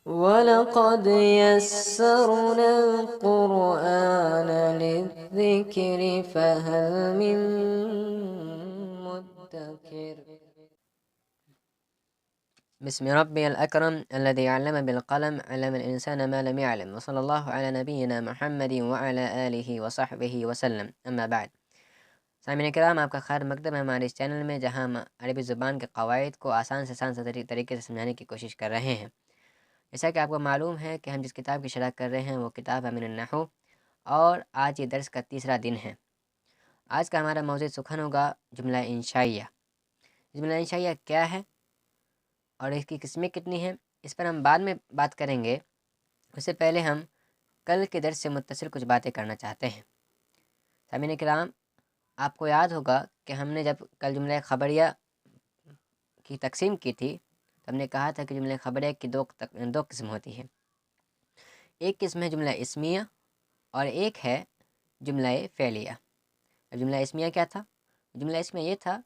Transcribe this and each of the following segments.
وَلَقَدْ يَسَّرْنَا الْقُرْآنَ لِلذِّكْرِ فَهَلْ مِن مُّدَّكِرٍ بسم ربي الأكرم الذي علم بالقلم علم الإنسان ما لم يعلم وصلى الله على نبينا محمد وعلى آله وصحبه وسلم اما بعد سامعین کرام، آپ کا خیر مقدم ہے ہمارے اس چینل میں، جہاں ہم عربی زبان کے قواعد کو آسان سے طریقے سے سمجھانے کی کوشش کر رہے ہیں۔ جیسا کہ آپ کو معلوم ہے کہ ہم جس کتاب کی شرح کر رہے ہیں وہ کتاب ہے من النحو، اور آج یہ درس کا تیسرا دن ہے۔ آج کا ہمارا موضوع سخن ہوگا جملہ انشائیہ۔ جملہ انشائیہ کیا ہے اور اس کی قسمیں کتنی ہیں، اس پر ہم بعد میں بات کریں گے۔ اس سے پہلے ہم کل کے درس سے متصل کچھ باتیں کرنا چاہتے ہیں۔ سامعین کرام، آپ کو یاد ہوگا کہ ہم نے جب کل جملہ خبریہ کی تقسیم کی تھی تو ہم نے کہا تھا کہ جملہ خبریہ کی دو قسم ہوتی ہے۔ ایک قسم ہے جملہ اسمیہ اور ایک ہے جملہ فعلیہ۔ جملہ اسمیہ کیا تھا؟ جملہ اسمیہ یہ تھا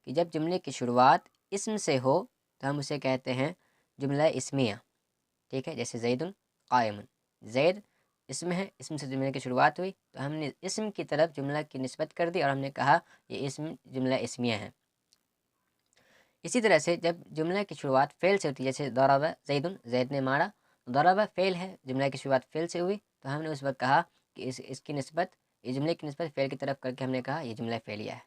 کہ جب جملے کی شروعات اسم سے ہو تو ہم اسے کہتے ہیں جملہ اسمیہ، ٹھیک ہے؟ جیسے زید قائم، زید اسم ہے، اسم سے جملے کی شروعات ہوئی تو ہم نے اسم کی طرف جملہ کی نسبت کر دی اور ہم نے کہا یہ اسم جملہ اسمیہ ہے۔ اسی طرح سے جب جملہ کی شروعات فعل سے ہوتی ہے، جیسے ضرب زید، زید نے مارا، ضرب فعل ہے، جملہ کی شروعات فعل سے ہوئی تو ہم نے اس وقت کہا کہ اس کی نسبت، اس جملے کی نسبت فعل کی طرف کر کے ہم نے کہا یہ جملہ فعلیہ ہے۔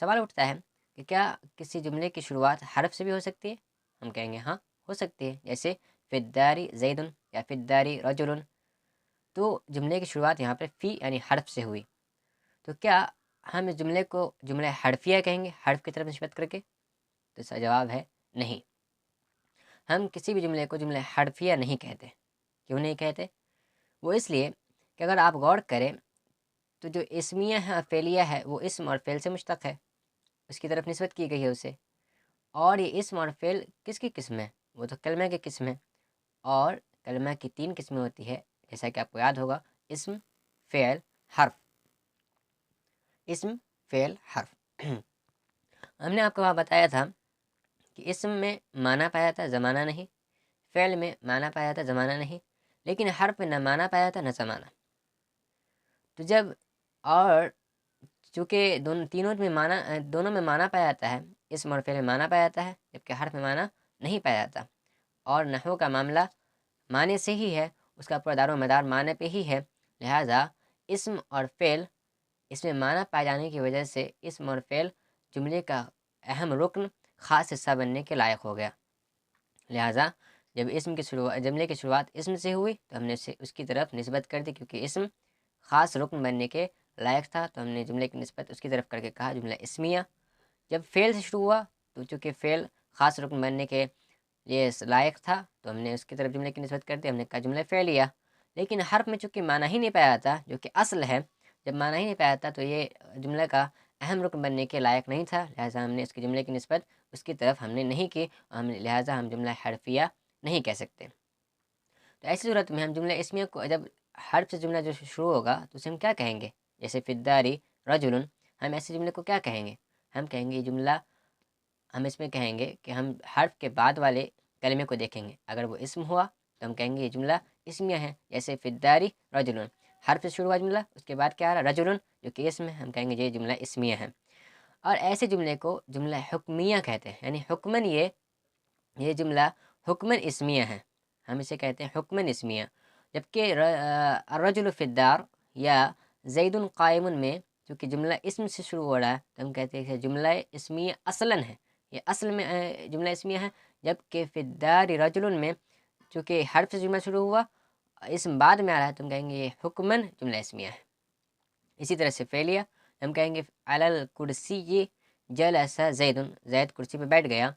سوال اٹھتا ہے کہ کیا کسی جملے کی شروعات حرف سے بھی ہو سکتی ہے؟ ہم کہیں گے ہاں ہو سکتی ہے، جیسے فی الدار زید یا فی الدار رجل، تو جملے کی شروعات یہاں پر فی یعنی حرف سے ہوئی، تو کیا ہم اس جملے کو جملہ حرفیہ کہیں گے حرف کی طرف نسبت کر کے؟ تو اس کا جواب ہے نہیں، ہم کسی بھی جملے کو جملہ حرفیہ نہیں کہتے۔ کیوں نہیں کہتے؟ وہ اس لیے کہ اگر آپ غور کریں تو جو اسمیہ ہے اور فعلیہ ہے وہ اسم اور فعل سے مشتق ہے، اس کی طرف نسبت کی گئی ہے اسے، اور یہ اسم اور فعل کس کی قسم ہے؟ وہ تو کلمہ کی قسم ہے، اور کلمہ کی 3 قسمیں ہوتی ہے، جیسا کہ آپ کو یاد ہوگا، اسم، فعل، حرف۔ اسم، فعل، حرف۔ ہم نے آپ کو وہاں بتایا تھا کہ اسم میں معنی پایا تھا زمانہ نہیں، فعل میں معنی پایا تھا زمانہ نہیں، لیکن حرف میں نہ معنی پایا تھا نہ زمانہ۔ تو جب اور چونکہ دونوں میں معنی پایا جاتا ہے، اسم اور فعل میں معنی پایا جاتا ہے جبکہ حرف میں معنی نہیں پایا جاتا، اور نحو کا معاملہ معنی سے ہی ہے، اس کا پورا دار و مدار معنی پہ ہی ہے، لہٰذا اسم اور فعل اس میں معنی پائے جانے کی وجہ سے اسم اور فعل جملے کا اہم رکن، خاص حصہ بننے کے لائق ہو گیا۔ لہٰذا جب جملے کی شروعات اسم سے ہوئی تو ہم نے اسے اس کی طرف نسبت کر دی، کیونکہ اسم خاص رکن بننے کے لائق تھا تو ہم نے جملے کی نسبت اس کی طرف کر کے کہا جملہ اسمیہ۔ جب فعل سے شروع ہوا تو چونکہ فعل خاص رکن بننے کے لیے لائق تھا تو ہم نے اس کی طرف جملے کی نسبت کر دی، ہم نے کہا جملہ فعلیہ۔ لیکن حرف میں چونکہ معنی ہی نہیں پایا جاتا جو کہ اصل ہے، جب معنی ہی نہیں پایا جاتا تو یہ جملہ کا اہم رکن بننے کے لائق نہیں تھا، لہٰذا ہم نے اس کی جملے کی نسبت اس کی طرف ہم نے نہیں کی، اور لہٰذا ہم جملہ حرفیہ نہیں کہہ سکتے۔ تو ایسی صورت میں ہم جملہ اسمیہ کو جب حرف سے جملہ جو شروع ہوگا تو اسے ہم کیا کہیں گے؟ جیسے فی الدار رجل، ہم ایسے جملے کو کیا کہیں گے؟ ہم کہیں گے یہ جملہ، ہم اس میں کہیں گے کہ ہم حرف کے بعد والے کلمے کو دیکھیں گے، اگر وہ اسم ہوا تو ہم کہیں گے یہ جملہ اسمیہ ہے، جیسے فی الدار رجل، حرف سے شروع ہوا جملہ، اس کے بعد کیا آ رہا؟ رجل، جو کہ اسم ہے، ہم کہیں گے یہ جملہ اسمیہ ہے۔ اور ایسے جملے کو جملہ حکمیہ کہتے ہیں، یعنی حکماً یہ جملہ حکماً اسمیہ ہے، ہم اسے کہتے ہیں حکماً اسمیہ۔ جبکہ الرجل فی الدار یا زید قائم میں چونکہ جملہ اسم سے شروع ہو رہا ہے تو ہم کہتے ہیں کہ جملہ اسمیہ اصلاً ہے، یہ اصل میں جملہ اسمیہ ہے، جبکہ فی الدار رجل میں چونکہ حرف سے جملہ شروع ہوا، اسم بعد میں آ رہا ہے تو ہم کہیں گے یہ حکماً جملہ اسمیہ ہے۔ اسی طرح سے فعلیہ، ہم کہیں گے علی الکرسی جلس زید، زید کرسی پہ بیٹھ گیا،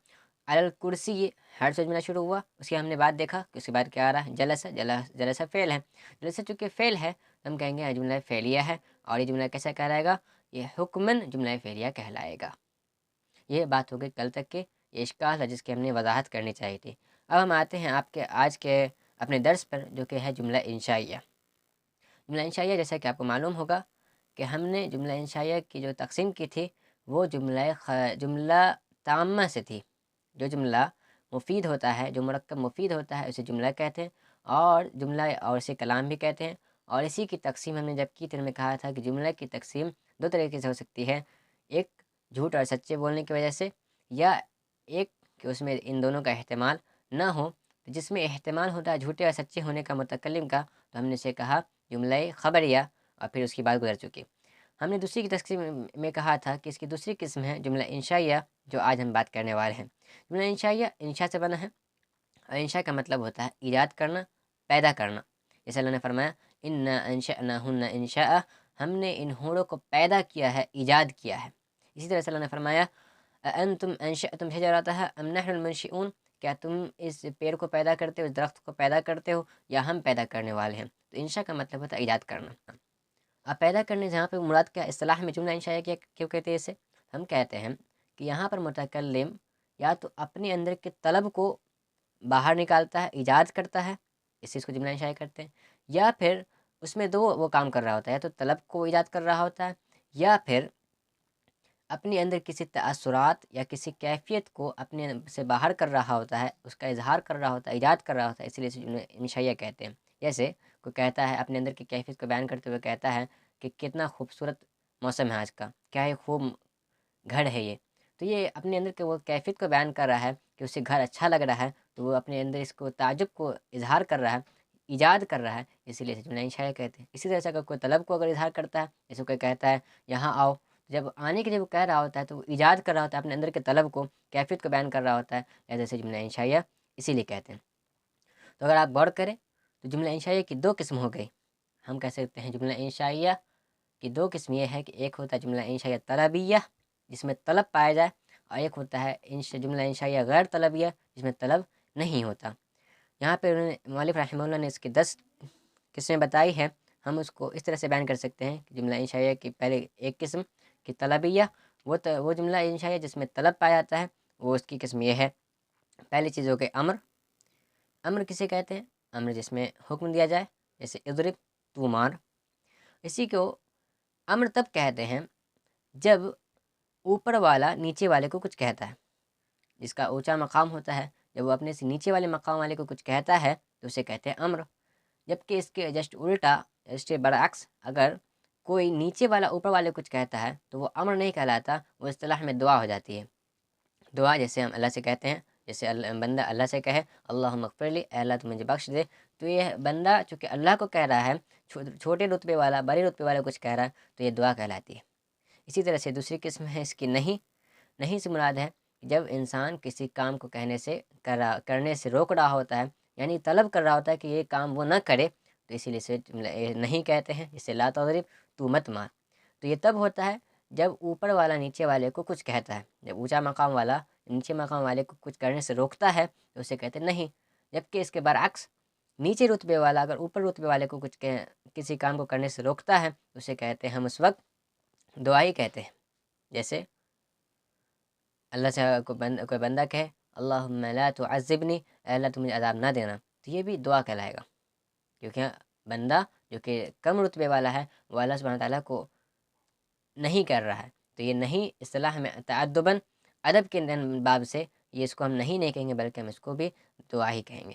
علی الکرسی حرف سے جملہ شروع ہوا، اس کی ہم نے بعد دیکھا کہ اس کے بعد کیا آ رہا ہے؟ جلس فعل ہے، جلس چونکہ فعل ہے تو ہم کہیں گے یہ جملہ فعلیہ ہے، اور یہ جملہ کیسا کہلائے گا؟ یہ حکماً جملہ فعلیہ کہلائے گا۔ یہ بات ہو گئی کل تک کے، یہ اشکال ہے جس کی ہم نے وضاحت کرنی چاہیے تھی۔ اب ہم آتے ہیں آپ کے آج کے اپنے درس پر، جو کہ ہے جملہ انشائیہ۔ جملہ انشائیہ جیسا کہ آپ کو معلوم ہوگا کہ ہم نے جملہ انشائیہ کی جو تقسیم کی تھی وہ جملہ تامہ سے تھی، جو جملہ مفید ہوتا ہے، جو مرکب مفید ہوتا ہے اسے جملہ کہتے ہیں، اور جملہ اور اسے کلام بھی کہتے ہیں۔ اور اسی کی تقسیم ہم نے جب کی تو میں کہا تھا کہ جملہ کی تقسیم دو طریقے سے ہو سکتی ہے، ایک جھوٹ اور سچے بولنے کی وجہ سے، یا ایک کہ اس میں ان دونوں کا احتمال نہ ہو، جس میں احتمال ہوتا ہے جھوٹے اور سچے ہونے کا متکلم کا، تو ہم نے اسے کہا جملہ خبریہ، اور پھر اس کی بات گزر چکی۔ ہم نے دوسری کی تقسیم میں کہا تھا کہ اس کی دوسری قسم ہے جملہ انشائیہ، جو آج ہم بات کرنے والے ہیں۔ جملہ انشائیہ انشاء سے بنا ہے، اور انشاء کا مطلب ہوتا ہے ایجاد کرنا، پیدا کرنا۔ جیسے اللہ نے فرمایا انا انشأناہن انشاء، ہم نے ان حوروں کو پیدا کیا ہے، ایجاد کیا ہے۔ اسی طرح سے اللہ نے فرمایا انتم انشأتم شجرتها ام نحن المنشئون، کیا تم اس پیڑ کو پیدا کرتے ہو، اس درخت کو پیدا کرتے ہو، یا ہم پیدا کرنے والے ہیں۔ تو انشاء کا مطلب ہوتا ہے ایجاد کرنا۔ اب پیدا کرنے سے یہاں پہ مراد کیا، اصطلاح میں جملہ انشائیہ کیوں کہتے ہیں اسے؟ ہم کہتے ہیں کہ یہاں پر متکلم یا تو اپنے اندر کے طلب کو باہر نکالتا ہے، ایجاد کرتا ہے، اس چیز کو جملہ انشائیہ کرتے ہیں، یا پھر اس میں دو وہ کام کر رہا ہوتا ہے، یا تو طلب کو ایجاد کر رہا ہوتا ہے، یا پھر اپنے اندر کسی تاثرات یا کسی کیفیت کو اپنے سے باہر کر رہا ہوتا ہے، اس کا اظہار کر رہا ہوتا ہے، ایجاد کر رہا ہوتا ہے، اس لیے اسے جملہ انشائیہ کہتے ہیں۔ جیسے کوئی کہتا ہے اپنے اندر کی کیفیت کو بیان کرتے ہوئے کہتا ہے کہ کتنا خوبصورت موسم ہے آج کا، کیا یہ خوب گھر ہے یہ، تو یہ اپنے اندر کے وہ کیفیت کو بیان کر رہا ہے کہ اسے گھر اچھا لگ رہا ہے، تو وہ اپنے اندر اس کو تعجب کو اظہار کر رہا ہے، ایجاد کر رہا ہے، اسی لیے اسے جملہ انشائیہ کہتے ہیں۔ اسی طرح سے اگر کوئی طلب کو اگر اظہار کرتا ہے، جیسے کوئی کہتا ہے یہاں آؤ، جب آنے کے لیے وہ کہہ رہا ہوتا ہے تو وہ ایجاد کر رہا ہوتا ہے، اپنے اندر کے طلب کو، کیفیت کو بیان کر رہا ہوتا ہے، جیسے جملہ انشائیہ اسی لیے کہتے ہیں۔ تو اگر آپ غور کریں تو جملہ انشائیہ کی دو قسم ہو گئی۔ ہم کہہ سکتے ہیں جملہ انشائیہ کی دو قسم یہ ہے کہ ایک ہوتا ہے جملہ انشائیہ طلبیہ، جس میں طلب پایا جائے، اور ایک ہوتا ہے جملہ انشائیہ غیر طلبیہ، جس میں طلب نہیں ہوتا۔ یہاں پہ انہوں نے مؤلف رحمہ اللہ نے اس کی 10 قسمیں بتائی ہے۔ ہم اس کو اس طرح سے بیان کر سکتے ہیں کہ جملہ انشائیہ کی پہلے ایک قسم کی طلبیہ، وہ جملہ انشائیہ جس میں طلب پایا جاتا ہے، وہ اس کی قسم یہ ہے۔ پہلی چیز ہو گئی امر۔ امر کسے کہتے ہیں؟ امر جس میں حکم دیا جائے، جیسے اضرب، تو مار۔ اسی کو امر تب کہتے ہیں جب اوپر والا نیچے والے کو کچھ کہتا ہے، جس کا اونچا مقام ہوتا ہے، جب وہ اپنے سے نیچے والے مقام والے کو کچھ کہتا ہے تو اسے کہتے ہیں امر۔ جبکہ اس کے جسٹ الٹا، اس کے برعکس، اگر کوئی نیچے والا اوپر والے کچھ کہتا ہے تو وہ امر نہیں کہلاتا، وہ اصطلاح میں دعا ہو جاتی ہے۔ دعا جیسے ہم اللہ سے کہتے ہیں، جیسے بندہ اللہ سے کہے اللہم اغفر لی، اے اللہ تو مجھے بخش دے، تو یہ بندہ چونکہ اللہ کو کہہ رہا ہے، چھوٹے رتبے والا بڑے رتبے والا کچھ کہہ رہا ہے، تو یہ دعا کہلاتی ہے۔ اسی طرح سے دوسری قسم ہے اس کی نہیں۔ نہیں سے مراد ہے جب انسان کسی کام کو کرنے سے روک رہا ہوتا ہے، یعنی طلب کر رہا ہوتا ہے کہ یہ کام وہ نہ کرے، تو اسی لیے اسے نہیں کہتے ہیں، جسے لا تضرب، تو مت مار۔ تو یہ تب ہوتا ہے جب اوپر والا نیچے والے کو کچھ کہتا ہے، جب اونچا مقام والا نیچے مقام والے کو کچھ کرنے سے روکتا ہے تو اسے کہتے ہیں نہیں۔ جبکہ اس کے برعکس نیچے رتبے والا اگر اوپر رتبے والے کو کسی کام کو کرنے سے روکتا ہے تو اسے کہتے ہیں ہم اس وقت دعا ہی کہتے ہیں۔ جیسے اللہ سے کوئی بندہ کہے اللہم لا تعذبنی، اے اللہ تو مجھے عذاب نہ دینا، تو یہ بھی دعا کہلائے گا، کیونکہ بندہ جو کہ کم رتبے والا ہے وہ اللہ سبحانہ تعالیٰ کو نہیں کر رہا ہے، تو یہ نہیں اصطلاح میں تعدباً، ادب کے باب سے یہ اس کو ہم نہیں کہیں گے، بلکہ ہم اس کو بھی دعا ہی کہیں گے۔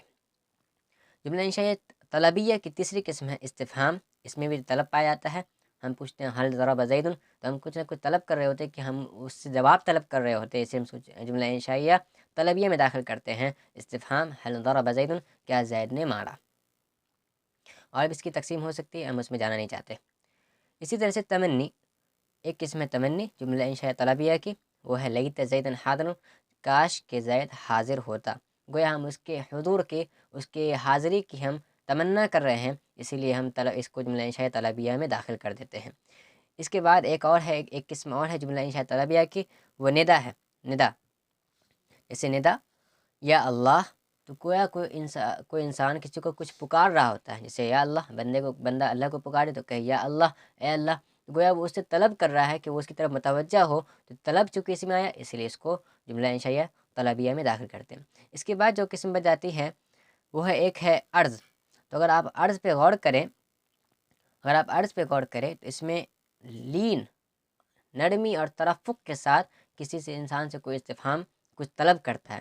جملہ انشائیہ طلبیہ کی تیسری قسم ہے استفہام۔ اس میں بھی طلب پایا جاتا ہے۔ ہم پوچھتے ہیں حل ضرب زید، تو ہم کچھ نہ کچھ طلب کر رہے ہوتے ہیں کہ ہم اس سے جواب طلب کر رہے ہوتے ہیں، اسے ہم جملہ انشائیہ طلبیہ میں داخل کرتے ہیں۔ استفہام حل ضرب زید، کیا زید نے مارا؟ اور بھی اس کی تقسیم ہو سکتی ہے، ہم اس میں جانا نہیں چاہتے۔ اسی طرح سے تمنی، ایک قسم ہے تمنی جملہ انشائیہ طلبیہ کی، وہ ہے لیت زید حاضر، کاش کہ زید حاضر ہوتا۔ گویا ہم اس کے حضور کی، اس کے حاضری کی ہم تمنا کر رہے ہیں، اسی لیے ہم اس کو جملہ انشائیہ طلبیہ میں داخل کر دیتے ہیں۔ اس کے بعد ایک اور ہے، ایک قسم اور ہے جملہ انشائیہ طلبیہ کی، وہ ندا ہے۔ ندا جیسے ندا یا اللہ، تو کوئی انسان کسی کو کچھ پکار رہا ہوتا ہے، جیسے یا اللہ، بندہ اللہ کو پکارے تو کہے یا اللہ، اے اللہ، گویا وہ اس سے طلب کر رہا ہے کہ وہ اس کی طرف متوجہ ہو، تو طلب چونکہ اس میں آیا، اس لیے اس کو جملہ انشائیہ طلبیہ میں داخل کرتے ہیں۔ اس کے بعد جو قسم بچ جاتی ہے وہ ہے ایک ہے عرض۔ تو اگر آپ عرض پہ غور کریں تو اس میں لین، نرمی اور ترفق کے ساتھ کسی سے انسان سے کوئی استفہام، کچھ طلب کرتا ہے۔